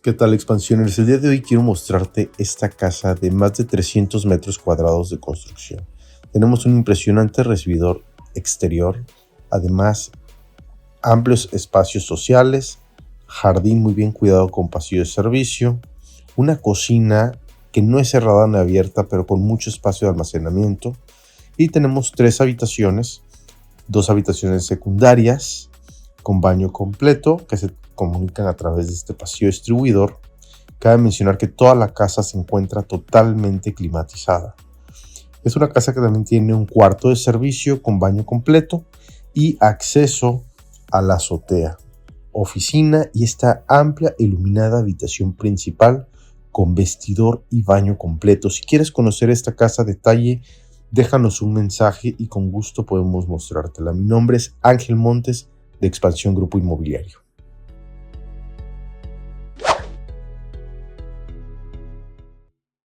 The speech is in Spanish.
¿Qué tal, expansioners? El día de hoy quiero mostrarte esta casa de más de 300 metros cuadrados de construcción. Tenemos un impresionante recibidor exterior, además amplios espacios sociales, jardín muy bien cuidado con pasillo de servicio, una cocina que no es cerrada ni abierta pero con mucho espacio de almacenamiento, y tenemos 3 habitaciones, 2 habitaciones secundarias con baño completo que se comunican a través de este pasillo distribuidor. Cabe mencionar que toda la casa se encuentra totalmente climatizada. Es una casa que también tiene un cuarto de servicio con baño completo y acceso a la azotea, oficina y esta amplia iluminada habitación principal con vestidor y baño completo. Si quieres conocer esta casa a detalle, déjanos un mensaje y con gusto podemos mostrártela. Mi nombre es Ángel Montes, de Expansión Grupo Inmobiliario.